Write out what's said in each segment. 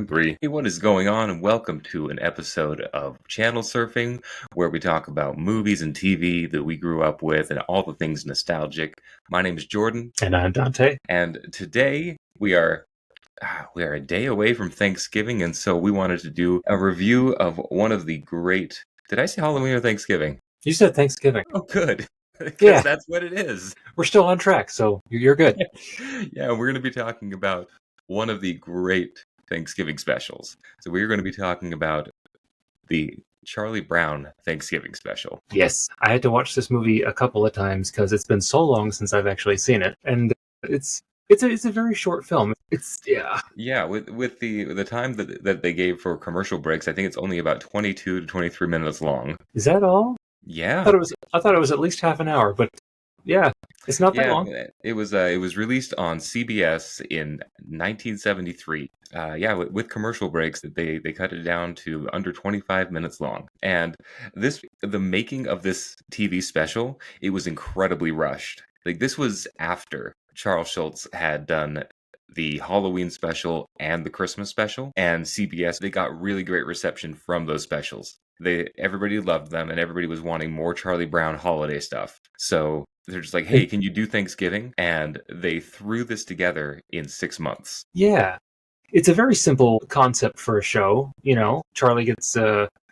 agree. Hey, what is going on? And welcome to an episode of Channel Surfing, where we talk about movies and TV that we grew up with and all the things nostalgic. My name is Jordan. And I'm Dante. And today we are a day away from Thanksgiving, and so we wanted to do a review of one of the great... Did I say Halloween or Thanksgiving? You said Thanksgiving. Oh, good. Because Yeah. that's what it is. We're still on track, so you're good. Yeah, we're going to be talking about one of the great Thanksgiving specials. So we're going to be talking about the Charlie Brown Thanksgiving special. Yes, I had to watch this movie a couple of times because it's been so long since I've actually seen it, and it's a very short film. Yeah. With the time that they gave for commercial breaks, I think it's only about 22 to 23 minutes long. Is that all? Yeah. I thought it was at least half an hour, but yeah, it's not that long. It was released on CBS in 1973. With commercial breaks, they cut it down to under 25 minutes long. And the making of this TV special, it was incredibly rushed. Like, this was after Charles Schulz had done the Halloween special and the Christmas special, and CBS, they got really great reception from those specials. Everybody loved them, and everybody was wanting more Charlie Brown holiday stuff. So they're just like, hey, can you do Thanksgiving? And they threw this together in 6 months. Yeah. It's a very simple concept for a show. You know, Charlie gets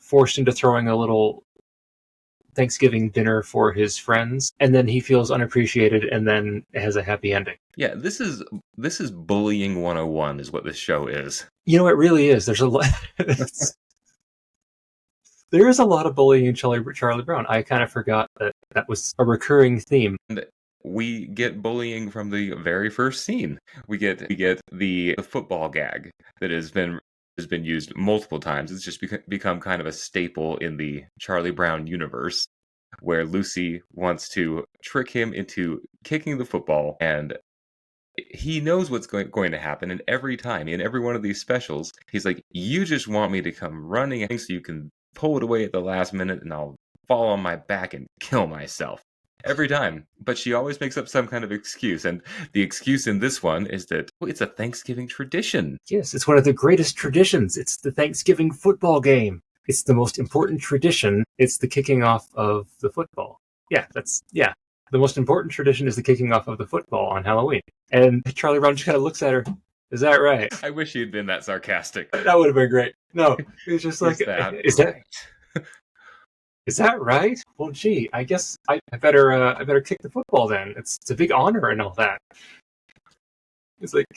forced into throwing a little Thanksgiving dinner for his friends, and then he feels unappreciated, and then it has a happy ending. Yeah, this is bullying 101 is what this show is. You know, it really is. There's a lot. There is a lot of bullying in Charlie Brown. I kind of forgot that was a recurring theme. And we get bullying from the very first scene. We get the football gag that has been used multiple times. It's just become kind of a staple in the Charlie Brown universe, where Lucy wants to trick him into kicking the football, and he knows what's going to happen. And every time, in every one of these specials, he's like, you just want me to come running in so you can pull it away at the last minute, and I'll fall on my back and kill myself. Every time. But she always makes up some kind of excuse. And the excuse in this one is that it's a Thanksgiving tradition. Yes, it's one of the greatest traditions. It's the Thanksgiving football game. It's the most important tradition. It's the kicking off of the football. The most important tradition is the kicking off of the football on Halloween. And Charlie Brown just kind of looks at her. Is that right? I wish he had been that sarcastic. That would have been great. No, he was just like, Is that right? Well, gee, I guess I better kick the football then. It's a big honor and all that. It's like,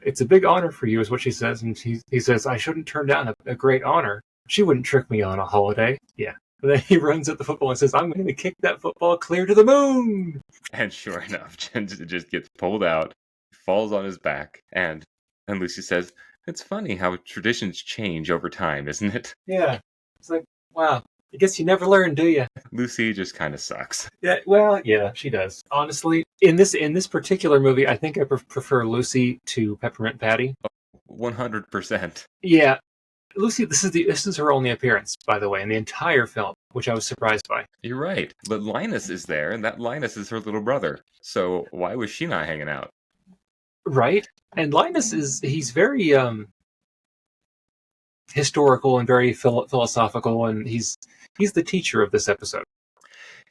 it's a big honor for you, is what she says. And he says, I shouldn't turn down a great honor. She wouldn't trick me on a holiday. Yeah. And then he runs at the football and says, I'm going to kick that football clear to the moon. And sure enough, Jen just gets pulled out, falls on his back, and Lucy says, it's funny how traditions change over time, isn't it? Yeah. It's like, wow. I guess you never learn, do you? Lucy just kind of sucks. Yeah, well, yeah, she does. Honestly, in this particular movie, I think I prefer Lucy to Peppermint Patty. 100%. Yeah, Lucy. This is her only appearance, by the way, in the entire film, which I was surprised by. You're right, but Linus is there, and that Linus is her little brother. So why was she not hanging out? Right, and Linus he's very historical and very philosophical, and he's the teacher of this episode.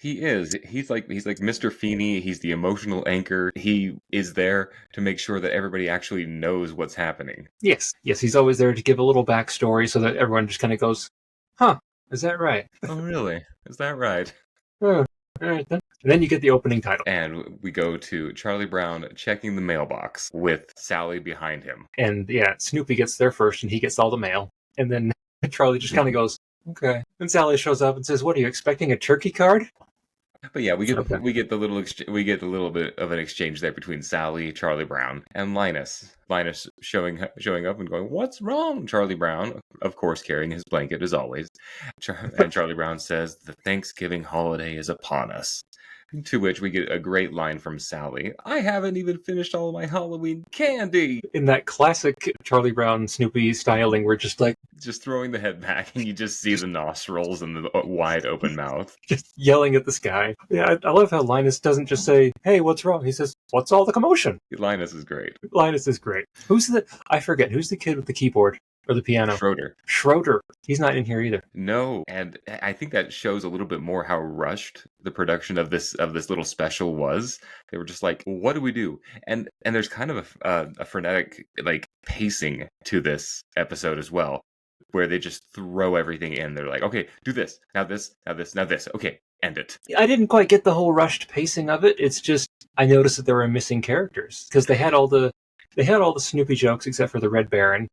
He is. He's like Mr. Feeney. He's the emotional anchor. He is there to make sure that everybody actually knows what's happening. Yes, he's always there to give a little backstory so that everyone just kind of goes, huh, is that right? Oh, really? Is that right? Oh, all right then. And then you get the opening title. And we go to Charlie Brown checking the mailbox with Sally behind him. And yeah, Snoopy gets there first and he gets all the mail. And then Charlie just kind of goes, okay. And Sally shows up and says, what, are you expecting a turkey card? But yeah, we get the little bit of an exchange there between Sally, Charlie Brown, and Linus. Linus showing up and going, "What's wrong?" Charlie Brown, of course, carrying his blanket as always. And Charlie Brown says, "The Thanksgiving holiday is upon us." To which we get a great line from Sally. I haven't even finished all of my Halloween candy. In that classic Charlie Brown Snoopy styling, we're just like Just throwing the head back, and you just see the nostrils and the wide open mouth. just yelling at the sky. Yeah, I love how Linus doesn't just say, "Hey, what's wrong?" He says, "What's all the commotion?" Linus is great. Linus is great. I forget, who's the kid with the keyboard or the piano? Schroeder. Schroeder. He's not in here either. No, and I think that shows a little bit more how rushed the production of this little special was. They were just like, "What do we do?" And there's kind of a frenetic like pacing to this episode as well, where they just throw everything in. They're like, "Okay, do this now, this now, this now, this. Okay, end it." I didn't quite get the whole rushed pacing of it. It's just I noticed that there were missing characters because they had all the Snoopy jokes except for the Red Baron.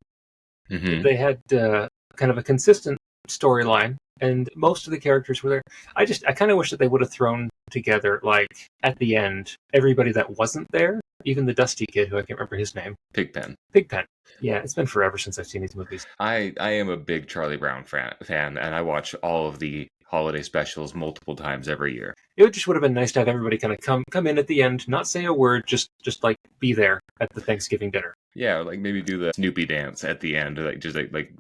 Mm-hmm. They had kind of a consistent storyline, and most of the characters were there. I kind of wish that they would have thrown together, like at the end, everybody that wasn't there, even the Dusty kid, who I can't remember his name. Pigpen. Pigpen. Yeah, it's been forever since I've seen these movies. I am a big Charlie Brown fan, and I watch all of the holiday specials multiple times every year. It just would have been nice to have everybody kind of come in at the end, not say a word, just like be there at the Thanksgiving dinner. Yeah, like maybe do the Snoopy dance at the end, like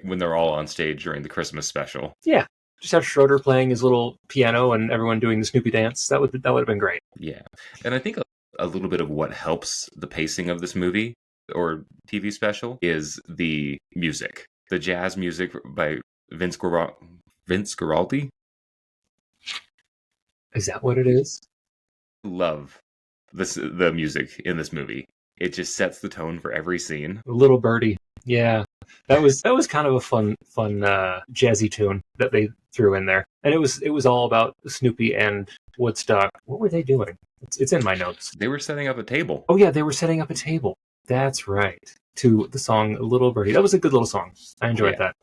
when they're all on stage during the Christmas special. Yeah, just have Schroeder playing his little piano and everyone doing the Snoopy dance. That would have been great. Yeah, and I think a little bit of what helps the pacing of this movie or TV special is the music, the jazz music by Vince Guaraldi. Is that what it is? Love the music in this movie. It just sets the tone for every scene. Little Birdie. Yeah. That was kind of a fun jazzy tune that they threw in there. And it was all about Snoopy and Woodstock. What were they doing? It's in my notes. They were setting up a table. Oh yeah, they were setting up a table. That's right. To the song Little Birdie. That was a good little song. I enjoyed that.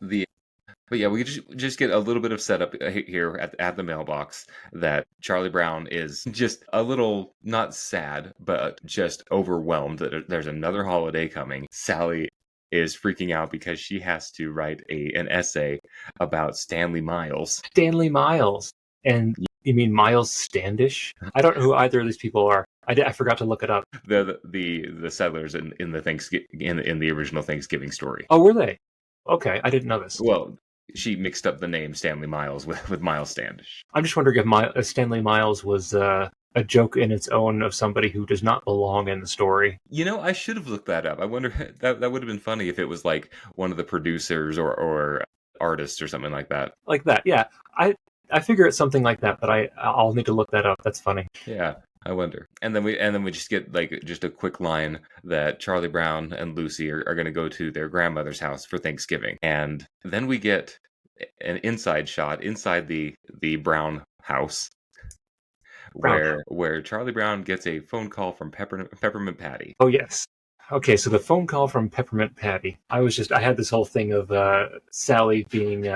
But yeah, we just get a little bit of setup here at the mailbox that Charlie Brown is just a little, not sad, but just overwhelmed that there's another holiday coming. Sally is freaking out because she has to write an essay about Stanley Miles. Stanley Miles. And you mean Miles Standish? I don't know who either of these people are. I forgot to look it up. The settlers in the in the original Thanksgiving story. Oh, were they? Okay, I didn't know this. Well, she mixed up the name Stanley Miles with Miles Standish. I'm just wondering if Stanley Miles was a joke in its own of somebody who does not belong in the story. You know, I should have looked that up. I wonder, that would have been funny if it was like one of the producers or artists or something like that. Like that, yeah. I figure it's something like that, but I'll need to look that up. That's funny. Yeah, I wonder. And then we just get like just a quick line that Charlie Brown and Lucy are going to go to their grandmother's house for Thanksgiving, and then we get an inside shot inside the Brown house, where Charlie Brown gets a phone call from Peppermint Patty. Oh yes. Okay, so the phone call from Peppermint Patty. I had this whole thing of Sally being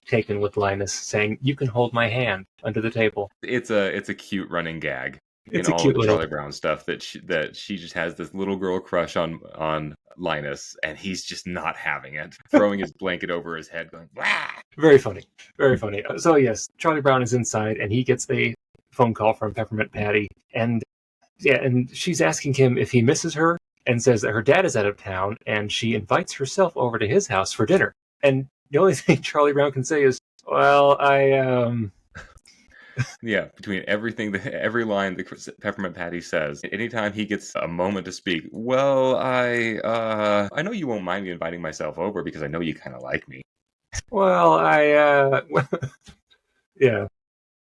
taken with Linus saying, "You can hold my hand" under the table. It's a cute running gag in It's a all cute of little... Charlie Brown stuff that she just has this little girl crush on Linus, and he's just not having it, throwing his blanket over his head, going, "Wah!" Very funny, very funny. So yes, Charlie Brown is inside, and he gets the phone call from Peppermint Patty, and she's asking him if he misses her, and says that her dad is out of town, and she invites herself over to his house for dinner. And the only thing Charlie Brown can say is, "Well, Yeah, between every line that Peppermint Patty says, anytime he gets a moment to speak, "Well, I know you won't mind me inviting myself over because I know you kind of like me." Well, yeah.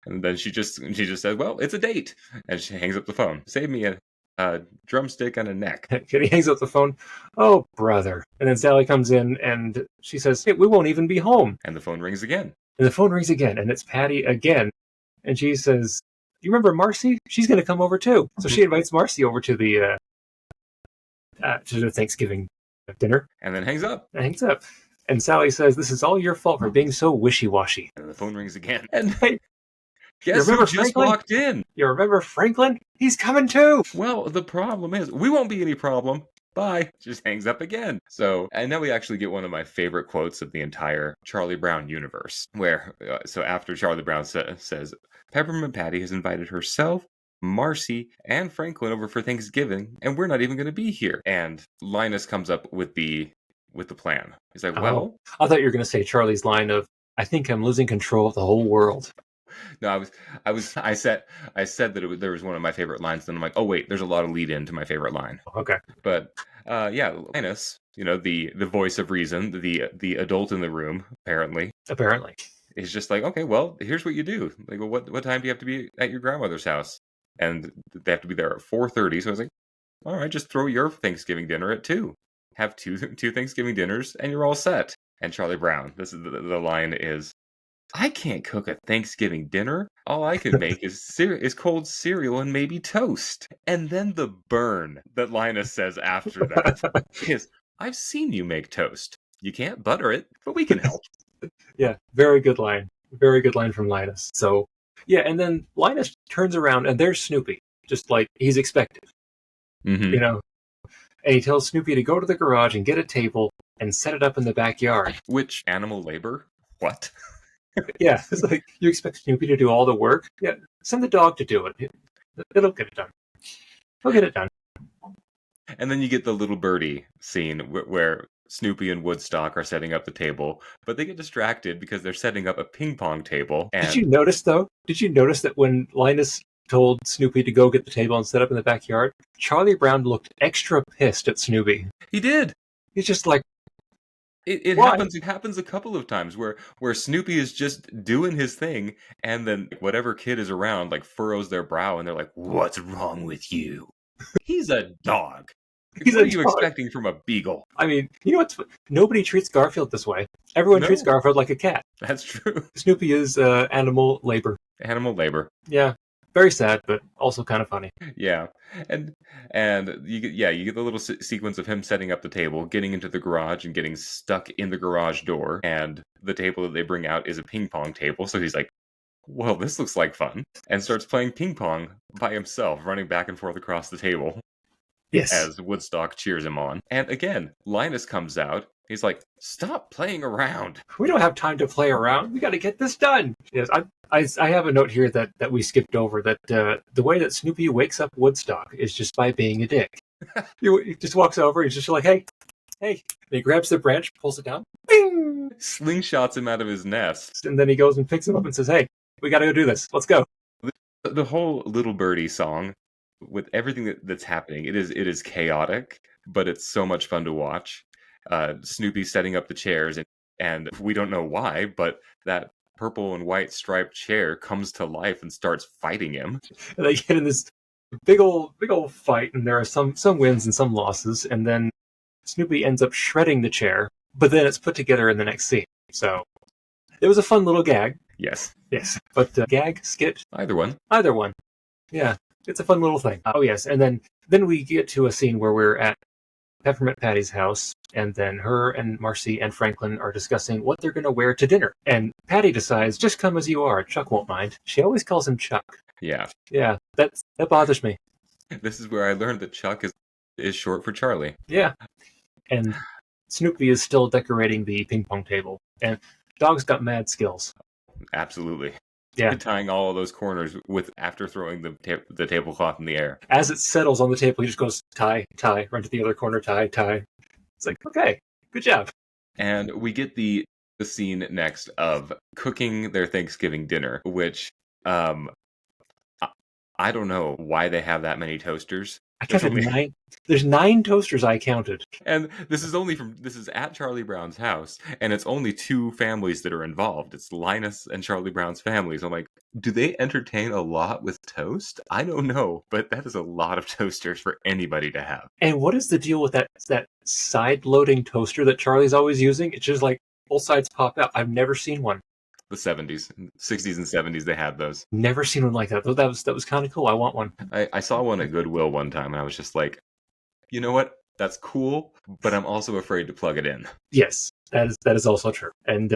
And then she just says, "Well, it's a date," and she hangs up the phone. Save me a drumstick and a neck. He hangs up the phone. "Oh, brother." And then Sally comes in and she says, "Hey, we won't even be home." And the phone rings again. And the phone rings again, and it's Patty again. And she says, "You remember Marcy? She's going to come over too." So she invites Marcy over to the Thanksgiving dinner. And then hangs up. And Sally says, "This is all your fault for being so wishy-washy." And the phone rings again. And You guess remember who just Franklin? walked in? "You remember Franklin? He's coming too." Well, the problem is, we won't be any problem. Bye. Just hangs up again. So, and now we actually get one of my favorite quotes of the entire Charlie Brown universe, where, so after Charlie Brown says, Peppermint Patty has invited herself, Marcy, and Franklin over for Thanksgiving, and we're not even going to be here. And Linus comes up with the plan. He's like, well, I thought you were going to say Charlie's line of, I think I'm losing control of the whole world. no, I said that there was one of my favorite lines. Then I'm like, oh wait, there's a lot of lead in to my favorite line. Okay. But yeah, Linus, the voice of reason, the adult in the room, apparently, is just like, okay, well, here's what you do. Like, well, what time do you have to be at your grandmother's house? And they have to be there at 4:30. So I was like, all right, just throw your Thanksgiving dinner at 2. Have two Thanksgiving dinners, and you're all set. And Charlie Brown, this is the line is, I can't cook a Thanksgiving dinner. All I can make is cold cereal and maybe toast. And then the burn that Linus says after that is, I've seen you make toast. You can't butter it, but we can help. Yeah, very good line. Very good line from Linus. So, yeah, and then Linus turns around and there's Snoopy, just like he's expected. Mm-hmm. And he tells Snoopy to go to the garage and get a table and set it up in the backyard. Which animal labor? What? Yeah, it's like, you expect Snoopy to do all the work? Yeah, send the dog to do it. It'll get it done. He'll get it done. And then you get the little birdie scene where Snoopy and Woodstock are setting up the table, but they get distracted because they're setting up a ping pong table. And Did you notice, though? Did you notice that when Linus told Snoopy to go get the table and set up in the backyard, Charlie Brown looked extra pissed at Snoopy? He did. He's just like, It happens. It happens a couple of times where Snoopy is just doing his thing, and then whatever kid is around like furrows their brow, and they're like, "What's wrong with you?" He's a dog. He's what a are you dog. expecting from a beagle? I mean, you know what's... Nobody treats Garfield this way. Everyone No. treats Garfield like a cat. That's true. Snoopy is animal labor. Animal labor. Yeah. Very sad, but also kind of funny. Yeah, and you get the little sequence of him setting up the table, getting into the garage, and getting stuck in the garage door. And the table that they bring out is a ping pong table. So he's like, "Well, this looks like fun," and starts playing ping pong by himself, running back and forth across the table. Yes. As Woodstock cheers him on. And again, Linus comes out. He's like, "Stop playing around." We don't have time to play around. We got to get this done. Yes, I have a note here that we skipped over, that the way that Snoopy wakes up Woodstock is just by being a dick. He just walks over, he's just like, hey. And he grabs the branch, pulls it down, bing! Slingshots him out of his nest. And then he goes and picks him up and says, hey, we got to go do this. Let's go. The whole Little Birdie song, with everything that's happening, it is chaotic, but it's so much fun to watch. Snoopy setting up the chairs, and we don't know why, but that purple and white striped chair comes to life and starts fighting him. And they get in this big old fight, and there are some wins and some losses, and then Snoopy ends up shredding the chair, but then it's put together in the next scene. So it was a fun little gag. Yes. But gag, skit, Either one. Yeah, it's a fun little thing. Oh yes, and then we get to a scene where we're at Peppermint Patty's house, and then her and Marcy and Franklin are discussing what they're going to wear to dinner. And Patty decides, just come as you are. Chuck won't mind. She always calls him Chuck. Yeah. Yeah, that bothers me. This is where I learned that Chuck is short for Charlie. Yeah. And Snoopy is still decorating the ping pong table. And Dog's got mad skills. Absolutely. Yeah. Tying all of those corners after throwing the tablecloth in the air. As it settles on the table, he just goes, tie, run to the other corner, tie. It's like, okay, good job. And we get the scene next of cooking their Thanksgiving dinner, which I don't know why they have that many toasters. I counted 9. There's 9 toasters I counted. And this is at Charlie Brown's house, and it's only 2 families that are involved. It's Linus and Charlie Brown's families. I'm like, do they entertain a lot with toast? I don't know, but that is a lot of toasters for anybody to have. And what is the deal with that side-loading toaster that Charlie's always using? It's just like both sides pop out. I've never seen one. The 70s, 60s, and 70s, they had those. Never seen one like that. That was kind of cool. I want one. I saw one at Goodwill one time, and I was just like, you know what? That's cool, but I'm also afraid to plug it in. Yes, that is also true. And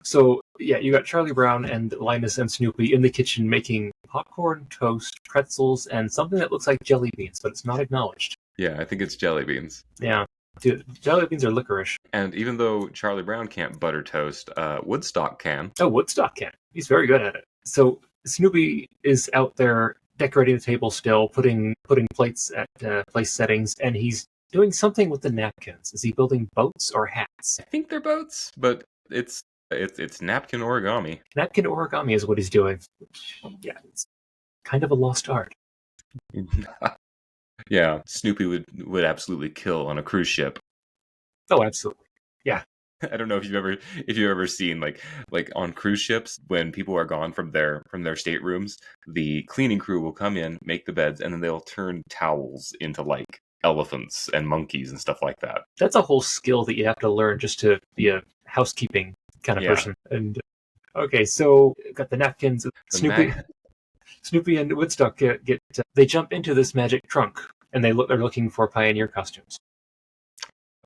so, yeah, you got Charlie Brown and Linus and Snoopy in the kitchen making popcorn, toast, pretzels, and something that looks like jelly beans, but it's not acknowledged. Yeah, I think it's jelly beans. Yeah. Dude, jelly beans are licorice. And even though Charlie Brown can't butter toast, Woodstock can. Oh, Woodstock can. He's very good at it. So Snoopy is out there decorating the table still, putting plates at place settings, and he's doing something with the napkins. Is he building boats or hats? I think they're boats, but it's napkin origami. Napkin origami is what he's doing. Which, yeah, it's kind of a lost art. Yeah, Snoopy would absolutely kill on a cruise ship. Oh, absolutely. I don't know if you've ever seen like on cruise ships when people are gone from their staterooms, the cleaning crew will come in, make the beds, and then they'll turn towels into like elephants and monkeys and stuff like that. That's a whole skill that you have to learn just to be a housekeeping kind of Yeah. person. And okay, so got the napkins. The Snoopy and Woodstock get they jump into this magic trunk, and they're looking for pioneer costumes,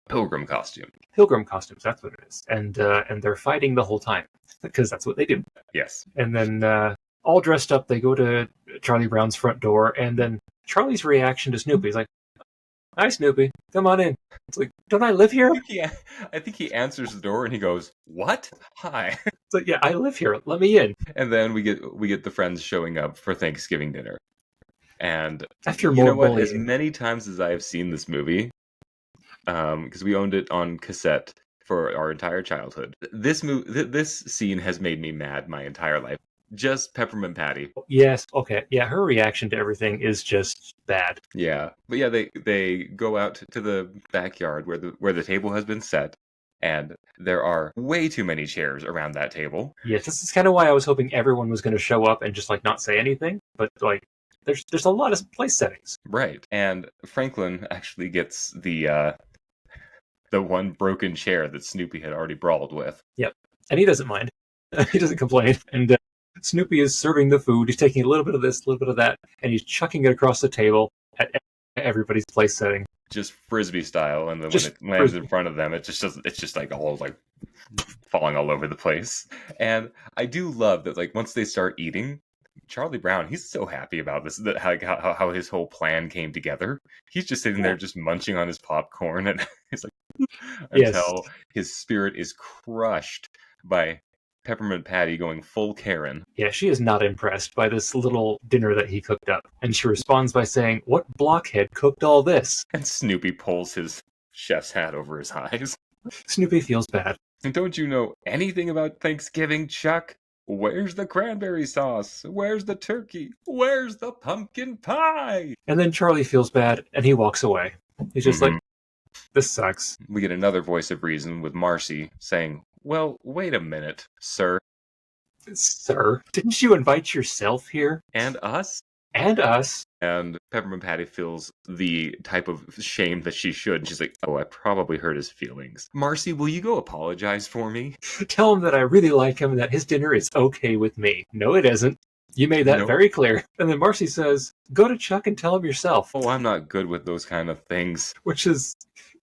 pilgrim costume. pilgrim costumes. That's what it is, and they're fighting the whole time because that's what they do. Yes. And then all dressed up, they go to Charlie Brown's front door, and then Charlie's reaction to Snoopy is like, "Hi, Snoopy, come on in." It's like, "Don't I live here?" I think he answers the door and he goes, "What? Hi." It's like, "Yeah, I live here. Let me in." And then we get the friends showing up for Thanksgiving dinner. And After you more know what? bullying. As many times as I have seen this movie, because we owned it on cassette for our entire childhood, this scene has made me mad my entire life. Just Peppermint Patty. Yes, okay. Yeah, her reaction to everything is just bad. Yeah, but yeah, they go out to the backyard where the table has been set, and there are way too many chairs around that table. Yes, this is kind of why I was hoping everyone was going to show up and just like not say anything. But like, there's a lot of place settings. Right, and Franklin actually gets the one broken chair that Snoopy had already brawled with. Yep, and he doesn't mind. He doesn't complain. And Snoopy is serving the food. He's taking a little bit of this, a little bit of that, and he's chucking it across the table at everybody's place setting. Just frisbee style, and then Just when it lands frisbee. in front of them, it's just like all like falling all over the place. And I do love that, like, once they start eating, Charlie Brown, he's so happy about this, that how his whole plan came together. He's just sitting there just munching on his popcorn, and he's like, Yes. until his spirit is crushed by Peppermint Patty going full Karen. Yeah, she is not impressed by this little dinner that he cooked up. And she responds by saying, "What blockhead cooked all this?" And Snoopy pulls his chef's hat over his eyes. Snoopy feels bad. And don't you know anything about Thanksgiving, Chuck? Where's the cranberry sauce? Where's the turkey? Where's the pumpkin pie? And then Charlie feels bad, and he walks away. He's just like, "This sucks." We get another voice of reason with Marcy saying, "Well, wait a minute, sir. "Sir, didn't you invite yourself here? And us?" And us?" And Peppermint Patty feels the type of shame that she should. She's like, "Oh, I probably hurt his feelings. Marcy, will you go apologize for me?" "Tell him that I really like him and that his dinner is okay with me." "No, it isn't. You made that Nope. very clear." And then Marcy says, "Go to Chuck and tell him yourself." "Oh, I'm not good with those kind of things." Which is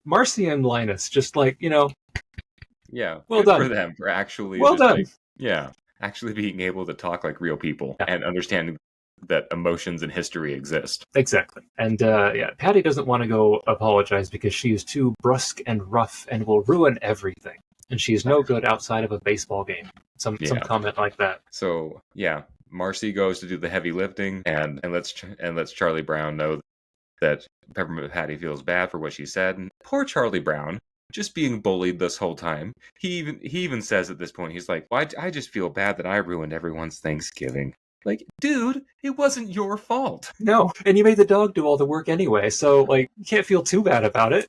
Marcy and Linus, just like, Yeah, Well good done. for them for actually well just, done. like, yeah, actually being able to talk like real people Yeah. and understanding that emotions and history exist. Exactly. And yeah, Patty doesn't want to go apologize because she is too brusque and rough and will ruin everything. And she is no good outside of a baseball game. Some Yeah. comment like that. So yeah, Marcy goes to do the heavy lifting and lets Charlie Brown know that Peppermint Patty feels bad for what she said. And poor Charlie Brown, just being bullied this whole time. He even says at this point, he's like, "Well, I just feel bad that I ruined everyone's Thanksgiving." Like, dude, it wasn't your fault. No, and you made the dog do all the work anyway, so like you can't feel too bad about it.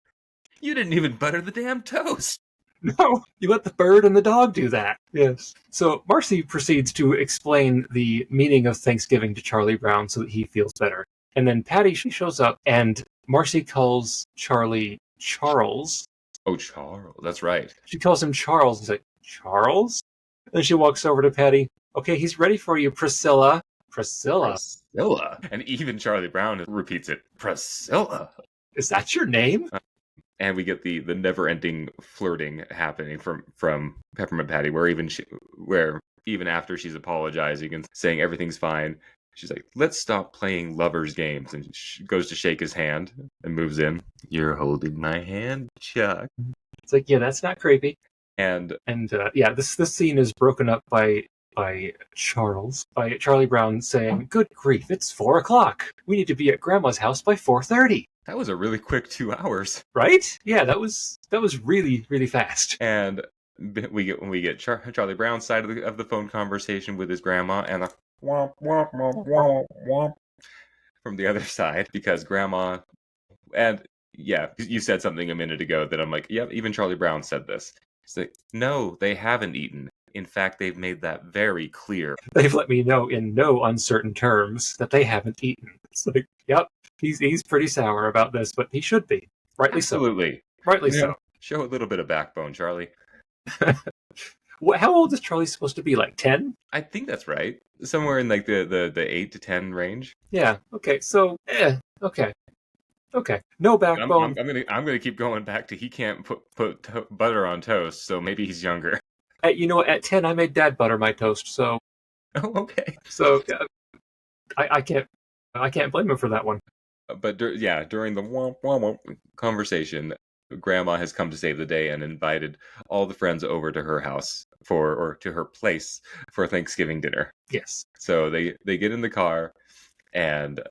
You didn't even butter the damn toast. No, you let the bird and the dog do that. Yes. So Marcy proceeds to explain the meaning of Thanksgiving to Charlie Brown so that he feels better. And then Patty, she shows up, and Marcy calls Charlie Charles. Oh, Charles, that's right. She calls him Charles. He's like, "Charles?" And then she walks over to Patty. "Okay, he's ready for you, Priscilla." Priscilla? Priscilla. And even Charlie Brown repeats it, Priscilla. Is that your name? And we get the never-ending flirting happening from Peppermint Patty, where even after she's apologizing and saying everything's fine, She's like, let's stop playing lovers games, and she goes to shake his hand and moves in. You're holding my hand, Chuck. It's like, yeah, that's not creepy. And yeah, this scene is broken up by Charlie Brown saying, "Good grief, it's 4 o'clock. We need to be at Grandma's house by 4:30." that was a really quick 2 hours. Right? Yeah, that was really, really fast. And we get Charlie Brown's side of the phone conversation with his grandma, and a womp womp womp womp womp from the other side, because grandma, and yeah, you said something a minute ago that I'm like, yep, even Charlie Brown said this. It's like, no, they haven't eaten. In fact, they've made that very clear. They've let me know in no uncertain terms that they haven't eaten. It's like, yep, he's pretty sour about this, but he should be. Rightly Absolutely. so. Rightly so. Show a little bit of backbone, Charlie. How old is Charlie supposed to be? Like 10? I think that's right. Somewhere in like the 8 to 10 range. Yeah. Okay. So, okay. Okay. No backbone. I'm gonna keep going back to he can't put butter on toast, so maybe he's younger. You know what? At 10, I made Dad butter my toast, so. Oh, okay. So, I can't blame him for that one. But during the womp womp conversation, Grandma has come to save the day and invited all the friends over to her house or to her place for Thanksgiving dinner. Yes. So they get in the car and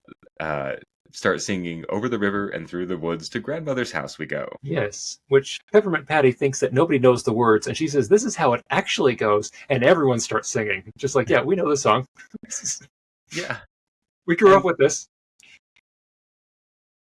start singing "Over the River and Through the Woods to Grandmother's House We Go." Yes, which Peppermint Patty thinks that nobody knows the words, and she says, "This is how it actually goes," and everyone starts singing. Just like, yeah, we know the song. Yeah. We grew up with this.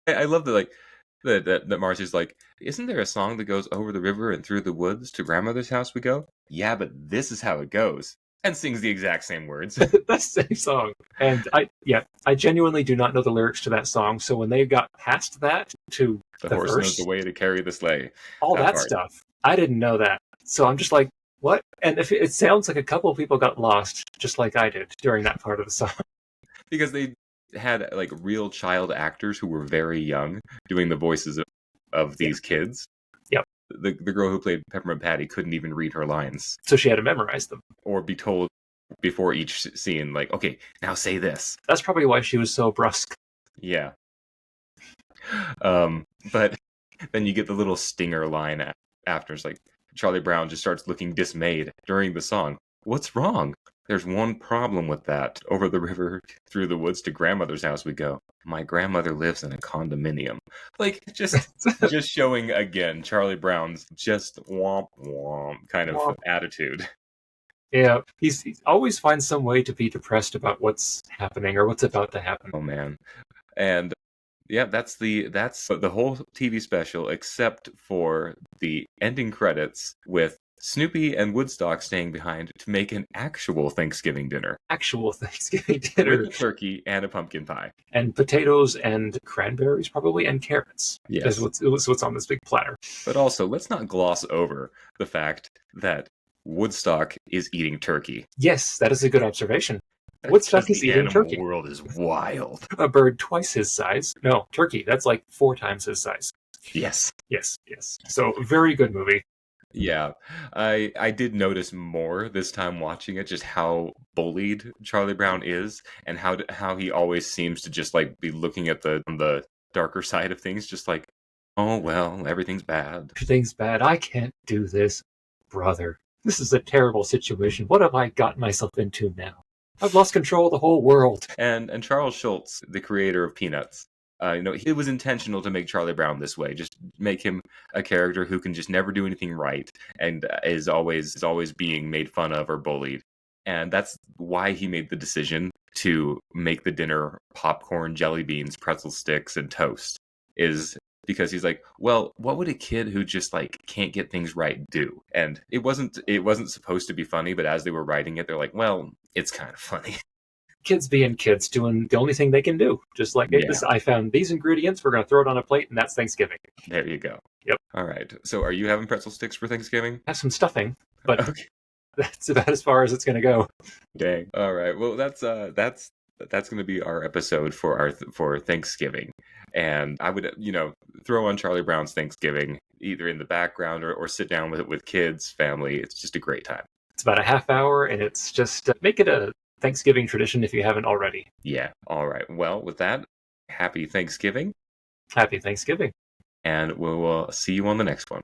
I love that Marcy's like, isn't there a song that goes "Over the river and through the woods to Grandmother's house we go"? Yeah, but this is how it goes. And sings the exact same words. That's the same song. And I genuinely do not know the lyrics to that song. So when they got past that to the the horse verse, knows the way to carry the sleigh. all that part. stuff, I didn't know that. So I'm just like, what? And if it sounds like a couple of people got lost, just like I did during that part of the song. Because they had like real child actors who were very young doing the voices of these kids. Yep. The girl who played Peppermint Patty couldn't even read her lines. So she had to memorize them. Or be told before each scene, like, okay, now say this. That's probably why she was so brusque. Yeah. But then you get the little stinger line after. It's like, Charlie Brown just starts looking dismayed during the song. What's wrong? There's one problem with that. Over the river, through the woods to Grandmother's house we go. My grandmother lives in a condominium. Like, just showing again Charlie Brown's just womp womp kind of attitude. Yeah, he always finds some way to be depressed about what's happening or what's about to happen. Oh man. And yeah, that's the whole TV special, except for the ending credits with Snoopy and Woodstock staying behind to make an actual Thanksgiving dinner. Actual Thanksgiving dinner. With a turkey and a pumpkin pie. And potatoes and cranberries, probably, and carrots. Yes. Is what's on this big platter. But also, let's not gloss over the fact that Woodstock is eating turkey. Yes, that is a good observation. Woodstock is eating turkey. The world is wild. A bird twice his size. No, turkey. That's like 4 times his size. Yes. Yes. So, very good movie. Yeah, I did notice more this time watching it, just how bullied Charlie Brown is, and how he always seems to just like be looking at the darker side of things, just like, oh well, everything's bad. Everything's bad. I can't do this, brother. This is a terrible situation. What have I gotten myself into now? I've lost control of the whole world. And Charles Schultz, the creator of Peanuts, it was intentional to make Charlie Brown this way. Just make him a character who can just never do anything right and is always being made fun of or bullied. And that's why he made the decision to make the dinner popcorn, jelly beans, pretzel sticks, and toast. Is because he's like, well, what would a kid who just like can't get things right do? And it wasn't supposed to be funny, but as they were writing it, they're like, well, it's kind of funny. Kids being kids, doing the only thing they can do. Just like, I found these ingredients, we're going to throw it on a plate, and that's Thanksgiving. There you go. Yep. All right. So are you having pretzel sticks for Thanksgiving? Have some stuffing, but okay. That's about as far as it's going to go. Dang. All right. Well, that's going to be our episode for Thanksgiving. And I would, throw on Charlie Brown's Thanksgiving either in the background or sit down with kids, family. It's just a great time. It's about a half hour, and it's just make it a Thanksgiving tradition if you haven't already. Yeah. All right. Well, with that, happy Thanksgiving, Happy Thanksgiving. and we'll see you on the next one.